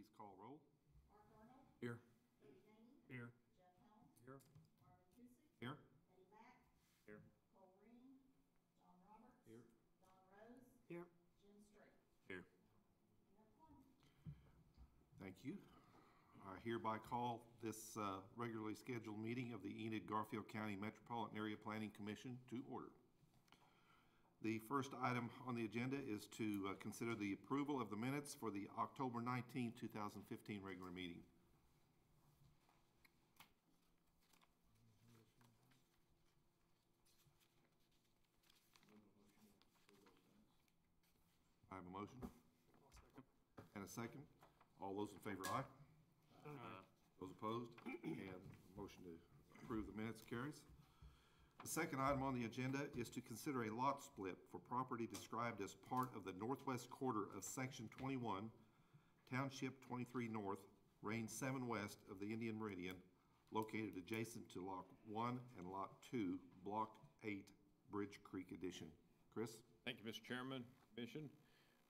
please call roll. Mark Arnold. Here. Cody Haney. Here. Jeff Helm. Here. Marvin Kusick. Here. Eddie Mack. Here. Cole Green. John Roberts. Here. Don Rose. Here. Jim Strait. Here. You have one. Thank you. I hereby call this regularly scheduled meeting of the Enid Garfield County Metropolitan Area Planning Commission to order. The first item on the agenda is to consider the approval of the minutes for the October 19, 2015 regular meeting. I have a motion. And a second. All those in favor, aye. Those opposed? And motion to approve the minutes carries. The second item on the agenda is to consider a lot split for property described as part of the northwest quarter of Section 21, Township 23 North, Range 7 West of the Indian Meridian, located adjacent to Lot 1 and Lot 2, Block 8, Bridge Creek Addition. Chris? Thank you, Mr. Chairman, Commission.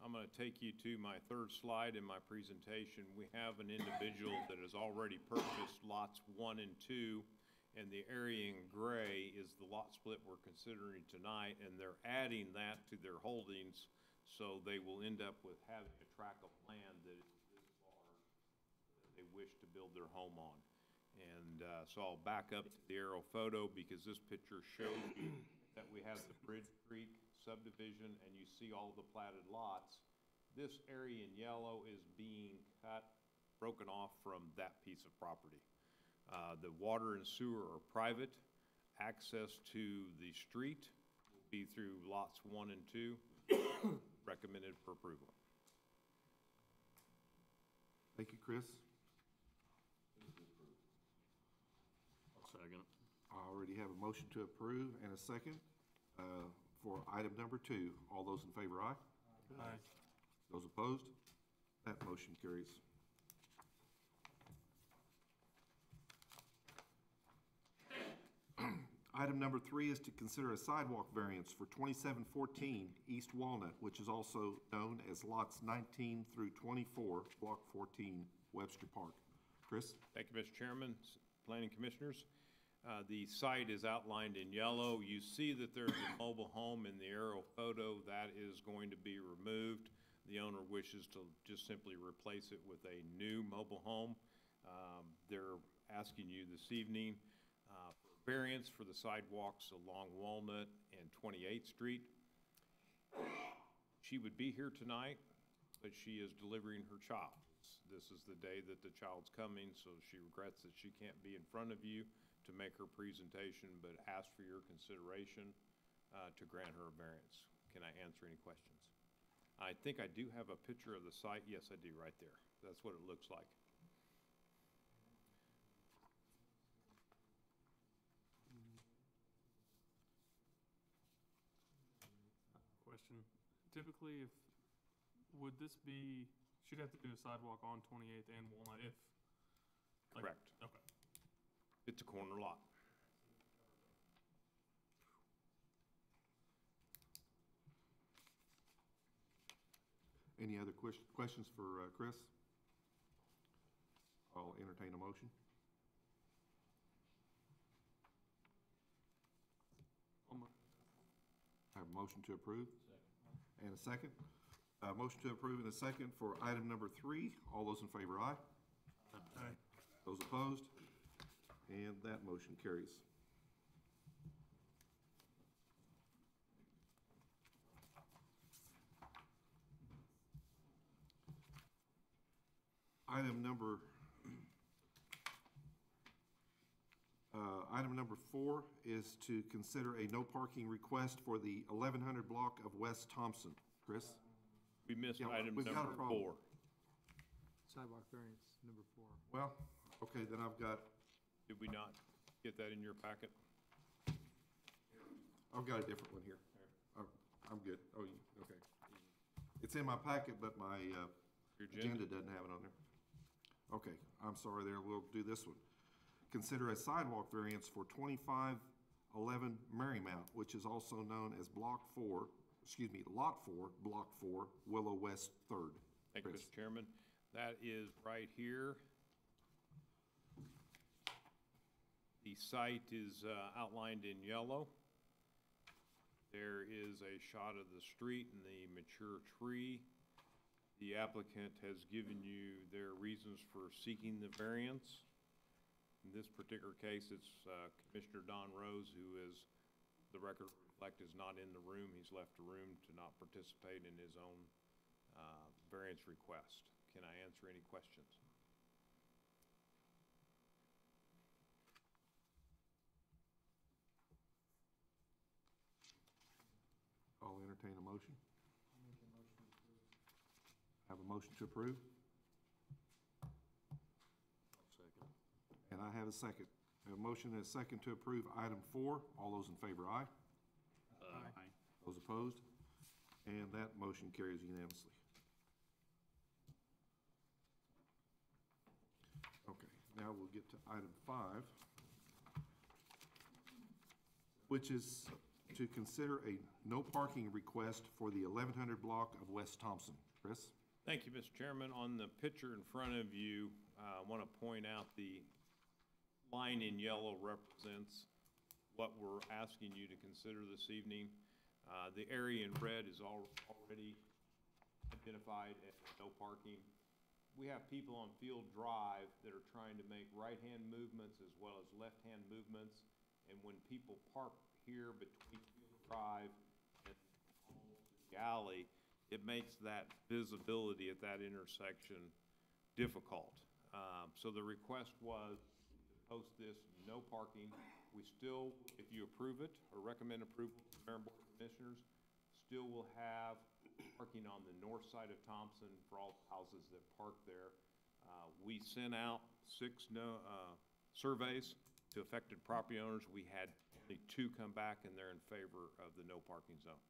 I'm going to take you to my third slide in my presentation. We have an individual that has already purchased lots 1 and 2, and the area in gray is the lot split we're considering tonight, and they're adding that to their holdings, so they will end up with having a tract of land that is this large that they wish to build their home on. And so I'll back up to the aerial photo because this picture shows you that we have the Bridge Creek subdivision, and you see all the platted lots. This area in yellow is being broken off from that piece of property. The water and sewer are private. Access to the street will be through lots 1 and 2, recommended for approval. Thank you, Chris. I'll second. I already have a motion to approve and a second for item number 2. All those in favor, aye. Aye. Those opposed? That motion carries. Item number 3 is to consider a sidewalk variance for 2714 East Walnut, which is also known as lots 19 through 24, Block 14, Webster Park. Chris? Thank you, Mr. Chairman, Planning Commissioners. The site is outlined in yellow. You see that there's a mobile home in the aerial photo. That is going to be removed. The owner wishes to just simply replace it with a new mobile home. They're asking you this evening for variance for the sidewalks along Walnut and 28th Street. She would be here tonight, but she is delivering her child. This is the day that the child's coming, so she regrets that she can't be in front of you to make her presentation, but ask for your consideration to grant her a variance. Can I answer any questions? I think I do have a picture of the site. Yes, I do, right there. That's what it looks like. Question. Typically, would this be, she'd have to do a sidewalk on 28th and Walnut if? Correct. Okay. It's a corner lot. Any other questions for Chris? I'll entertain a motion. I have a motion to approve. Second. And a second. Motion to approve and a second for item number 3. All those in favor, aye. Aye. Those opposed? And that motion carries. Item number 4 is to consider a no parking request for the 1100 block of West Thompson. Chris? We missed Yeah, item we've got a number problem. 4. Sidewalk variance number 4. Well, okay, then I've got Did we not get that in your packet? a different one here. I'm good. Oh, okay. It's in my packet, but my Your agenda doesn't have it on there. Okay, I'm sorry there. We'll do this one. Consider a sidewalk variance for 2511 Marymount, which is also known as Lot 4, Block 4, Willow West 3rd. Thank you, Chris. Mr. Chairman. That is right here. The site is outlined in yellow. There is a shot of the street and the mature tree. The applicant has given you their reasons for seeking the variance. In this particular case, it's Commissioner Don Rose, who is, the record reflect, is not in the room. He's left the room to not participate in his own variance request. Can I answer any questions? I'll entertain a motion. Have a motion to approve, I'll second. and I have a second. I have a motion and a second to approve item 4. All those in favor, aye. Aye. Those opposed? And that motion carries unanimously. Okay, now we'll get to item 5, which is to consider a no parking request for the 1100 block of West Thompson. Chris? Thank you, Mr. Chairman. On the picture in front of you, I want to point out the line in yellow represents what we're asking you to consider this evening. The area in red is already identified as no parking. We have people on Field Drive that are trying to make right-hand movements as well as left-hand movements. And when people park here between Field Drive and the alley, it makes that visibility at that intersection difficult. So the request was to post this, no parking. We still, if you approve it or recommend approval to the Mayor and Board of Commissioners, still will have parking on the north side of Thompson for all houses that park there. We sent out 6 surveys to affected property owners. We had only 2 come back, and they're in favor of the no parking zone.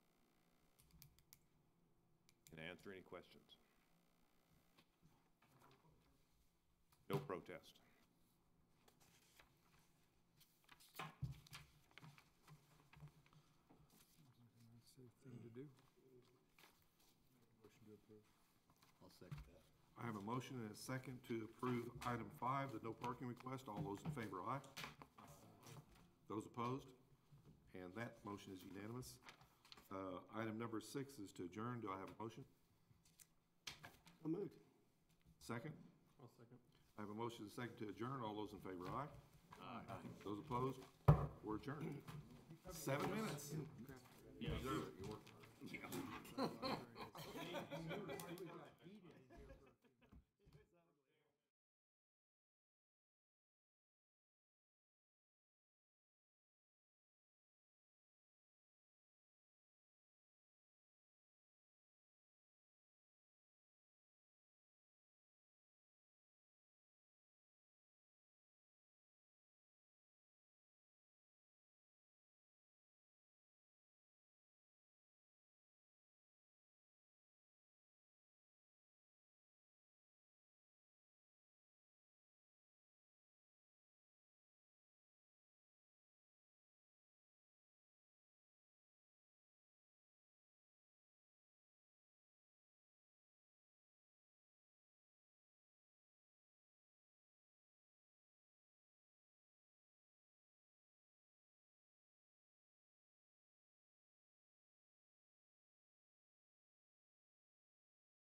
Can I answer any questions? No protest. Safe thing to do. Motion to approve. I'll second that. I have a motion and a second to approve item 5, the no parking request. All those in favor, aye. Those opposed? And that motion is unanimous. Item number 6 is to adjourn. Do I have a motion? So moved. Second? I'll second. I have a motion and a second to adjourn. All those in favor, aye. Aye. Those opposed? We're adjourned. 7 minutes. Okay. You deserve it. You're working hard. Very nice.